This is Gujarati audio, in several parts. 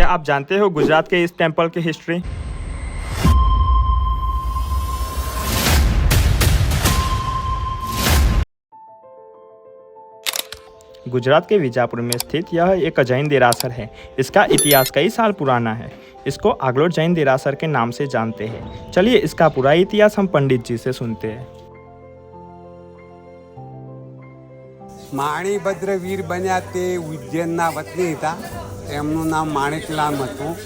क्या आप जानते हो गुजरात के इस टेम्पल की हिस्ट्री? गुजरात के विजापुर में स्थित यह एक जैन देरासर है। इसका इतिहास कई साल पुराना है। इसको आगलोट जैन देरासर के नाम से जानते हैं। चलिए इसका पूरा इतिहास हम पंडित जी से सुनते हैं। માણીભદ્ર વીર બન્યા તે ઉજ્જૈનના વતની હતા. એમનું નામ માણેકલાલ હતું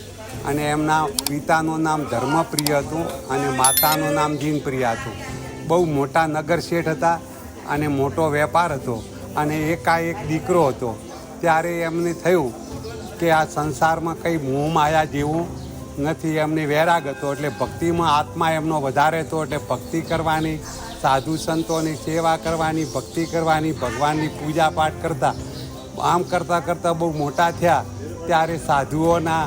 અને એમના પિતાનું નામ ધર્મપ્રિય હતું અને માતાનું નામ જીનપ્રિયા હતું. બહુ મોટા નગર શેઠ હતા અને મોટો વેપાર હતો અને એકાએક દીકરો હતો. ત્યારે એમને થયું કે આ સંસારમાં કંઈ મોહ માયા જેવું નથી. એમને વૈરાગ હતો એટલે ભક્તિમાં આત્મા એમનો વધારે હતો એટલે ભક્તિ કરવાની, સાધુ સંતોની સેવા કરવાની, ભક્તિ કરવાની, ભગવાનની પૂજા પાઠ કરતા. આમ કરતાં કરતાં બહુ મોટા થયા ત્યારે સાધુઓના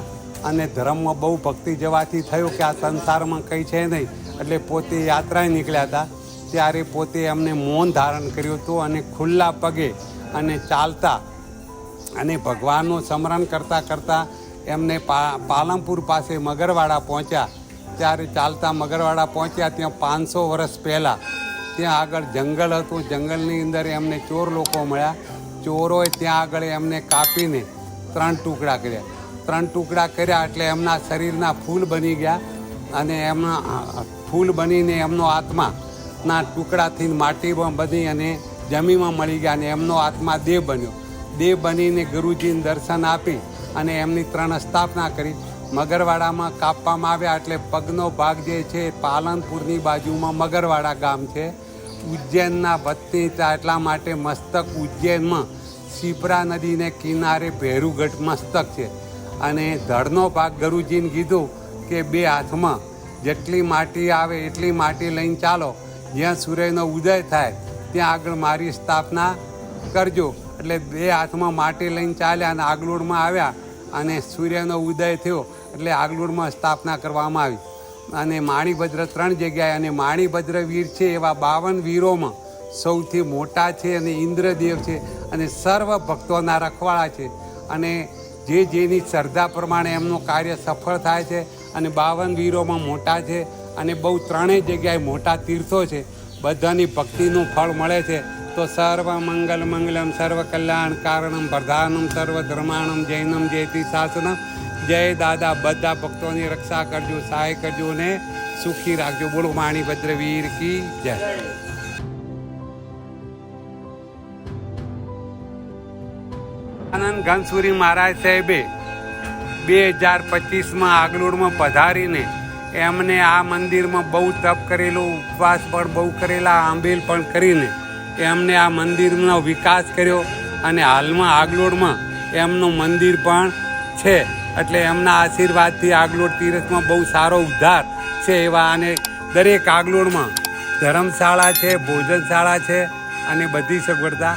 અને ધર્મમાં બહુ ભક્તિ જવાથી થયું કે આ સંસારમાં કંઈ છે નહીં એટલે પોતે યાત્રાએ નીકળ્યા હતા. ત્યારે પોતે એમને મૌન ધારણ કર્યું હતું અને ખુલ્લા પગે અને ચાલતા અને ભગવાનનું સ્મરણ કરતાં કરતાં એમને પાલનપુર પાસે મગરવાડા પહોંચ્યા. ત્યારે ચાલતા મગરવાડા પહોંચ્યા. ત્યાં 500 વર્ષ પહેલાં ત્યાં આગળ જંગલ હતું. જંગલની અંદર એમને ચોર લોકો મળ્યા. ચોરોએ ત્યાં આગળ એમને કાપીને 3 ટુકડા કર્યા. 3 ટુકડા કર્યા એટલે એમના શરીરના ફૂલ બની ગયા અને એમના ફૂલ બનીને એમનો આત્માના ટુકડાથી માટીમાં બની અને જમીનમાં મળી ગયા અને એમનો આત્મા દેહ બન્યો. દેહ બનીને ગુરુજીને દર્શન આપી અને એમની 3 સ્થાપના કરી. મગરવાડામાં કાપવામાં આવ્યા એટલે પગનો ભાગ જે છે પાલનપુરની બાજુમાં મગરવાડા ગામ છે. ઉજ્જૈનના વતની હતા એટલા માટે મસ્તક ઉજ્જૈનમાં શિપ્રા નદીને કિનારે ભેરુગઢ મસ્તક છે. અને ધડનો ભાગ ગુરુજીને કીધું કે 2 હાથમાં જેટલી માટી આવે એટલી માટી લઈને ચાલો, જ્યાં સૂર્યનો ઉદય થાય ત્યાં આગળ મારી સ્થાપના કરજો. એટલે 2 હાથમાં માટી લઈને ચાલ્યા અને આગલોડમાં આવ્યા અને સૂર્યનો ઉદય થયો એટલે આગલોડમાં સ્થાપના કરવામાં આવી. અને માણીભદ્ર 3 જગ્યાએ અને માણીભદ્ર વીર છે એવા 52 વીરોમાં સૌથી મોટા છે અને ઇન્દ્રદેવ છે અને સર્વ ભક્તોના રખવાળા છે. અને જેની શ્રદ્ધા પ્રમાણે એમનું કાર્ય સફળ થાય છે. અને 52 વીરોમાં મોટા છે અને બહુ 3 જગ્યાએ મોટા તીર્થો છે. બધાની ભક્તિનું ફળ મળે છે. તો સર્વ મંગલ મંગલમ સર્વ કલ્યાણ કારણમ પ્રધાનમ સર્વ ધર્માણમ જૈનમ જયતિ શાસનમ. જય દાદા. બધા ભક્તોની રક્ષા કરજો, સહાય કરજો ને સુખી રાખજો. બોલો માણીભદ્ર વીર કી જય. આનંદ ઘનસુરી મહારાજ સાહેબે 2025માં આગલોડમાં પધારીને એમને આ મંદિરમાં બહુ તપ કરેલું, ઉપવાસ પણ બહુ કરેલા, આંબેલ પણ કરીને એમને આ મંદિરનો વિકાસ કર્યો. અને હાલમાં આગલોડમાં એમનું મંદિર પણ છે. એટલે એમના આશીર્વાદથી આગલોડ તીર્થમાં બહુ સારો ઉદ્ધાર છે એવા. અને દરેક આગલોડમાં ધર્મશાળા છે, ભોજનશાળા છે અને બધી સગવડતા